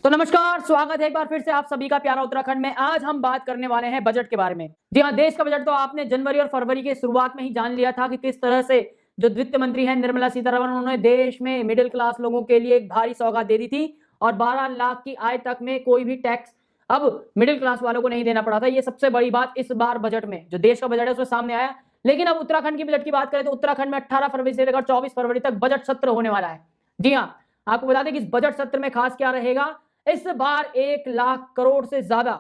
तो नमस्कार, स्वागत है एक बार फिर से आप सभी का प्यारा उत्तराखंड में। आज हम बात करने वाले हैं बजट के बारे में। जी हाँ, देश का बजट तो आपने जनवरी और फरवरी के शुरुआत में ही जान लिया था कि किस तरह से जो वित्त मंत्री हैं निर्मला सीतारमण, उन्होंने देश में मिडिल क्लास लोगों के लिए एक भारी सौगात दे दी थी और 12 लाख की आय तक में कोई भी टैक्स अब मिडिल क्लास वालों को नहीं देना पड़ा था। ये सबसे बड़ी बात इस बार बजट में, जो देश का बजट है उसमें सामने आया। लेकिन अब उत्तराखंड की बजट की बात करें तो उत्तराखंड में 18 फरवरी से लेकर 24 फरवरी तक बजट सत्र होने वाला है। जी हाँ, आपको बता दें कि इस बजट सत्र में खास क्या रहेगा। इस बार 1 लाख करोड़ से ज्यादा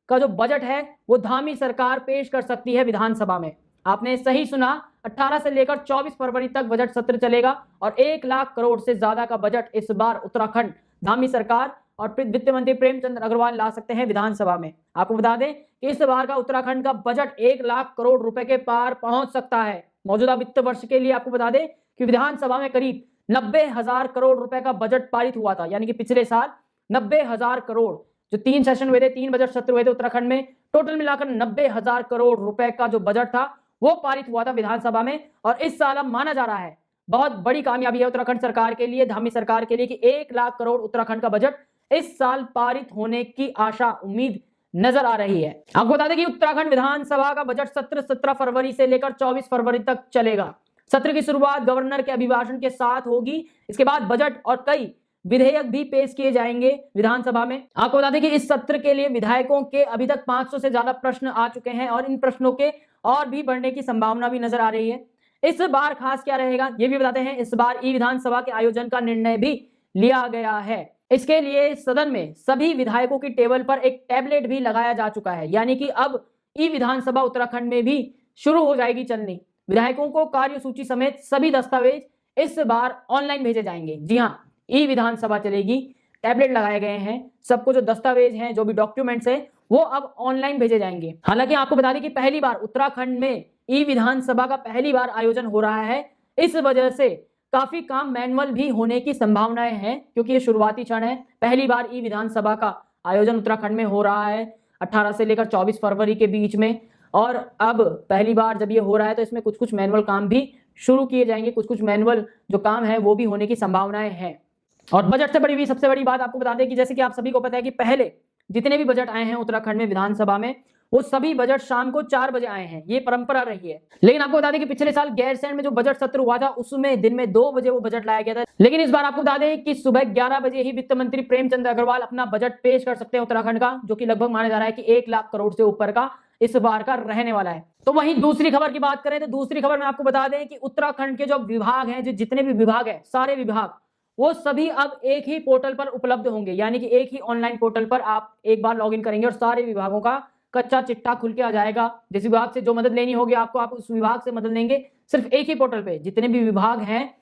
का जो बजट है वो धामी सरकार पेश कर सकती है विधानसभा में। आपने सही सुना, 18 से लेकर 24 फरवरी तक बजट सत्र चलेगा और 1 लाख करोड़ से ज्यादा का बजट इस बार उत्तराखंड धामी सरकार और वित्त मंत्री प्रेमचंद अग्रवाल ला सकते हैं विधानसभा में। आपको बता दें कि इस बार का उत्तराखंड का बजट 1 लाख करोड़ रुपए के पार पहुंच सकता है। मौजूदा वित्त वर्ष के लिए आपको बता दें कि विधानसभा में करीब 90,000 करोड़ रुपए का बजट पारित हुआ था, यानी कि पिछले साल 90,000 करोड़, जो 3 सेशन हुए थे, 3 बजट सत्र हुए थे उत्तराखंड में, टोटल मिलाकर 90,000 करोड़ रुपए का जो बजट था वो पारित हुआ था विधानसभा में। और इस साल अब माना जा रहा है बहुत बड़ी कामयाबी है उत्तराखंड सरकार के लिए, धामी सरकार के लिए, कि 1 लाख करोड़ उत्तराखंड का बजट इस साल पारित होने की आशा उम्मीद नजर आ रही है। आपको बता दें कि उत्तराखंड विधानसभा का बजट सत्र 17 फरवरी से लेकर 24 फरवरी तक चलेगा। सत्र की शुरुआत गवर्नर के अभिभाषण के साथ होगी। इसके बाद बजट और कई विधेयक भी पेश किए जाएंगे विधानसभा में। आपको बता दें कि इस सत्र के लिए विधायकों के अभी तक 500 से ज्यादा प्रश्न आ चुके हैं और इन प्रश्नों के और भी बढ़ने की संभावना भी नजर आ रही है। इस बार खास क्या रहेगा ये भी बताते हैं। इस बार ई विधानसभा के आयोजन का निर्णय भी लिया गया है। इसके लिए सदन में सभी विधायकों की टेबल पर एक टैबलेट भी लगाया जा चुका है, यानी कि अब ई विधानसभा उत्तराखंड में भी शुरू हो जाएगी चलनी। विधायकों को कार्यसूची समेत सभी दस्तावेज इस बार ऑनलाइन भेजे जाएंगे। जी हाँ, ई विधानसभा चलेगी, टैबलेट लगाए गए हैं, सबको जो दस्तावेज हैं, जो भी डॉक्यूमेंट्स हैं, वो अब ऑनलाइन भेजे जाएंगे। हालांकि आपको बता दें कि पहली बार उत्तराखंड में ई विधानसभा का पहली बार आयोजन हो रहा है। इस वजह से काफी काम मैनुअल भी होने की संभावनाएं हैं, क्योंकि ये शुरुआती क्षण है। पहली बार ई विधानसभा का आयोजन उत्तराखंड में हो रहा है 18 से लेकर 24 फरवरी के बीच में। और अब पहली बार जब ये हो रहा है तो इसमें कुछ कुछ मैनुअल काम भी शुरू किए जाएंगे, कुछ कुछ मैनुअल जो काम है वो भी होने की संभावनाएं हैं। और बजट से बड़ी हुई सबसे बड़ी बात आपको बता दें कि जैसे कि आप सभी को पता है कि पहले जितने भी बजट आए हैं उत्तराखंड में विधानसभा में, वो सभी बजट शाम को 4 बजे आए हैं। ये परंपरा रही है। लेकिन आपको बता दें कि पिछले साल गैरसैंण में जो बजट सत्र हुआ था उसमें दिन में 2 बजे वो बजट लाया गया था। लेकिन इस बार आपको बता दें कि सुबह 11 बजे ही वित्त मंत्री प्रेमचंद अग्रवाल अपना बजट पेश कर सकते हैं उत्तराखंड का, जो कि लगभग माना जा रहा है कि 1 लाख करोड़ से ऊपर का इस बार का रहने वाला है। तो वहीं दूसरी खबर की बात करें तो दूसरी खबर में आपको बता दें कि उत्तराखंड के जो विभाग हैं, जो जितने भी विभाग हैं, सारे विभाग वो सभी अब एक ही पोर्टल पर उपलब्ध होंगे, यानी कि एक ही ऑनलाइन पोर्टल पर आप एक बार लॉगिन करेंगे और सारे विभागों का कच्चा चिट्ठा खुल के आ जाएगा। जिस विभाग से जो मदद लेनी होगी आपको, आप उस विभाग से मदद लेंगे। सिर्फ एक ही पोर्टल पे जितने भी विभाग हैं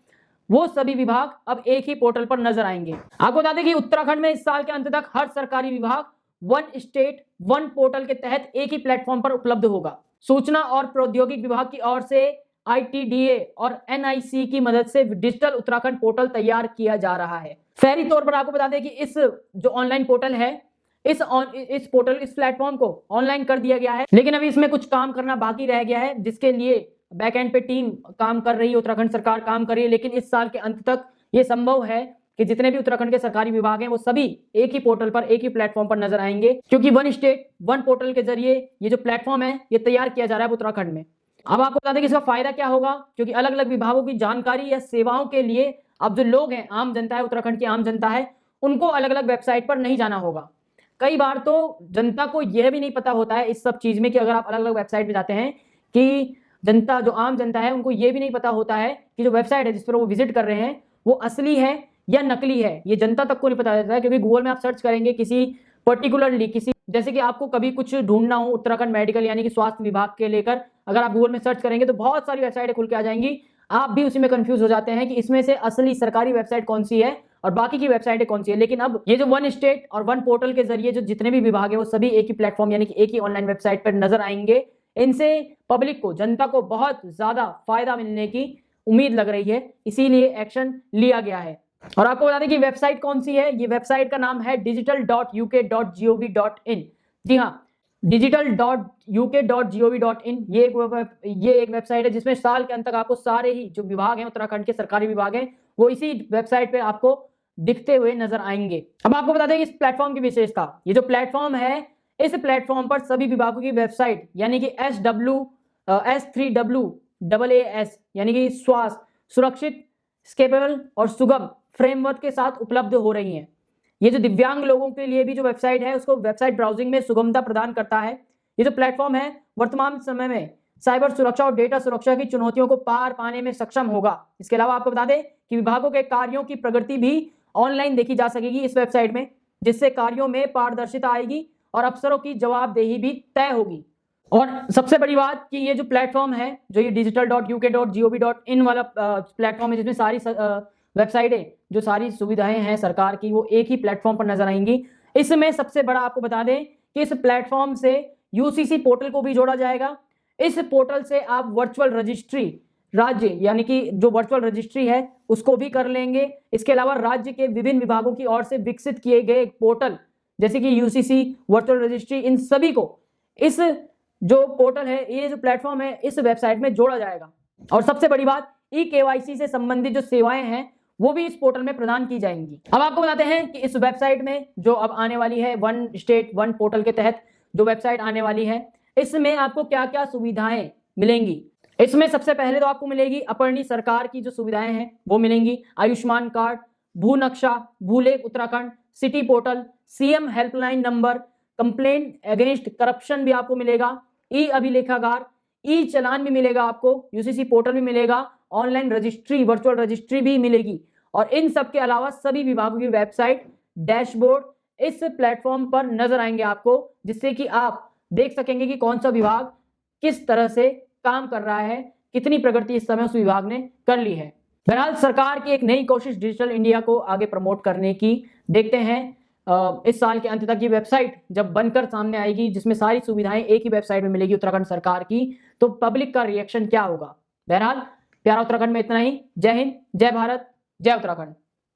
वो सभी विभाग अब एक ही पोर्टल पर नजर आएंगे। आपको बता दें कि उत्तराखंड में इस साल के अंत तक हर सरकारी विभाग वन स्टेट वन पोर्टल के तहत एक ही प्लेटफॉर्म पर उपलब्ध होगा। सूचना और प्रौद्योगिकी विभाग की ओर से ITDA और NIC की मदद से डिजिटल उत्तराखंड पोर्टल तैयार किया जा रहा है। फैरी तौर पर आपको बता दें कि इस जो ऑनलाइन पोर्टल है, इस प्लेटफॉर्म को ऑनलाइन कर दिया गया है, लेकिन अभी इसमें कुछ काम करना बाकी रह गया है, जिसके लिए बैकएंड पे टीम काम कर रही है, उत्तराखंड सरकार काम कर रही है। लेकिन इस साल के अंत तक ये संभव है कि जितने भी उत्तराखंड के सरकारी विभाग हैं वो सभी एक ही पोर्टल पर, एक ही प्लेटफॉर्म पर नजर आएंगे, क्योंकि वन स्टेट वन पोर्टल के जरिए ये जो प्लेटफॉर्म है ये तैयार किया जा रहा है उत्तराखंड में। अब आपको बता दें कि इसका फायदा क्या होगा, क्योंकि अलग अलग विभागों की जानकारी या सेवाओं के लिए अब जो लोग हैं, आम जनता है, उत्तराखंड की आम जनता है, उनको अलग अलग वेबसाइट पर नहीं जाना होगा। कई बार तो जनता को यह भी नहीं पता होता है इस सब चीज में कि अगर आप अलग अलग वेबसाइट पे जाते हैं, कि जनता, जो आम जनता है, उनको यह भी नहीं पता होता है कि जो वेबसाइट है जिस पर वो विजिट कर रहे हैं वो असली है या नकली है। ये जनता तक को नहीं पता रहता है, क्योंकि गूगल में आप सर्च करेंगे किसी पर्टिकुलरली, किसी जैसे कि आपको कभी कुछ ढूंढना हो उत्तराखंड मेडिकल यानी कि स्वास्थ्य विभाग के लेकर, अगर आप गूगल में सर्च करेंगे तो बहुत सारी वेबसाइटें खुल के आ जाएंगी। आप भी उसी में कंफ्यूज हो जाते हैं कि इसमें से असली सरकारी वेबसाइट कौन सी है और बाकी की वेबसाइटें कौन सी है। लेकिन अब ये जो वन स्टेट और वन पोर्टल के जरिए जो जितने भी विभाग है वो सभी एक ही प्लेटफॉर्म यानी कि एक ही ऑनलाइन वेबसाइट पर नजर आएंगे। इनसे पब्लिक को, जनता को बहुत ज्यादा फायदा मिलने की उम्मीद लग रही है, इसीलिए एक्शन लिया गया है। और आपको बता दें कि वेबसाइट कौन सी है। ये वेबसाइट का नाम है digital.uk.gov.in। जी हाँ, digital.uk.gov.in ये एक वेबसाइट है जिसमें साल के अंत तक आपको सारे ही जो विभाग हैं उत्तराखंड के सरकारी विभाग हैं वो इसी वेबसाइट पे आपको दिखते हुए नजर आएंगे। अब आपको बता दें कि इस प्लेटफॉर्म की विशेषता, ये जो प्लेटफॉर्म है, इस प्लेटफॉर्म पर सभी विभागों की वेबसाइट यानी कि S3WAAS यानी कि स्वास्थ्य, सुरक्षित, स्केलेबल और सुगम फ्रेमवर्क के साथ उपलब्ध हो रही हैं। ये जो दिव्यांग लोगों के लिए भी जो वेबसाइट है, उसको वेबसाइट ब्राउजिंग में सुगमता प्रदान करता है। ये जो प्लेटफॉर्म है वर्तमान समय में साइबर सुरक्षा और डेटा सुरक्षा की चुनौतियों को पार पाने में सक्षम होगा। इसके अलावा आपको बता दें कि विभागों के कार्यों की प्रगति भी ऑनलाइन देखी जा सकेगी इस वेबसाइट में, जिससे कार्यों में पारदर्शिता आएगी और अफसरों की जवाबदेही भी तय होगी। और सबसे बड़ी बात कि ये जो प्लेटफॉर्म है, जो ये digital.uk.gov.in वाला प्लेटफॉर्म है, जिसमें सारी वेबसाइटें, जो सारी सुविधाएं हैं सरकार की, वो एक ही प्लेटफॉर्म पर नजर आएंगी। इसमें सबसे बड़ा आपको बता दें कि इस प्लेटफॉर्म से यूसीसी पोर्टल को भी जोड़ा जाएगा। इस पोर्टल से आप वर्चुअल रजिस्ट्री राज्य यानी कि जो वर्चुअल रजिस्ट्री है उसको भी कर लेंगे। इसके अलावा राज्य के विभिन्न विभागों की ओर से विकसित किए गए पोर्टल जैसे कि यूसीसी, वर्चुअल रजिस्ट्री, इन सभी को इस जो पोर्टल है, ये जो प्लेटफॉर्म है, इस वेबसाइट में जोड़ा जाएगा। और सबसे बड़ी बात, ई-केवाईसी से संबंधित जो सेवाएं हैं वो भी इस पोर्टल में प्रदान की जाएंगी। अब आपको बताते हैं कि इस वेबसाइट में जो अब आने वाली है, वन स्टेट वन पोर्टल के तहत जो वेबसाइट आने वाली है, इसमें आपको क्या क्या सुविधाएं मिलेंगी। इसमें सबसे पहले तो आपको मिलेगी अपरणी सरकार की जो सुविधाएं हैं वो मिलेंगी। Ayushman card, Bhu Naksha, Bhulekh Uttarakhand, city portal, CM helpline number, complaint against corruption भी आपको मिलेगा, ई अभिलेखागार, ई चलान भी मिलेगा आपको, यूसीसी पोर्टल भी मिलेगा, ऑनलाइन रजिस्ट्री, वर्चुअल रजिस्ट्री भी मिलेगी। और इन सब के अलावा सभी विभागों की वेबसाइट, डैशबोर्ड इस प्लेटफॉर्म पर नजर आएंगे आपको, जिससे कि आप देख सकेंगे कि कौन सा विभाग किस तरह से काम कर रहा है, कितनी प्रगति इस समय उस विभाग ने कर ली है। बहरहाल सरकार की एक नई कोशिश डिजिटल इंडिया को आगे प्रमोट करने की। देखते हैं इस साल के अंत तक ये वेबसाइट जब बनकर सामने आएगी, जिसमें सारी सुविधाएं एक ही वेबसाइट में मिलेगी उत्तराखंड सरकार की, तो पब्लिक का रिएक्शन क्या होगा। बहरहाल प्यारा उत्तराखंड में इतना ही। जय हिंद, जय भारत, जय उत्तराखंड।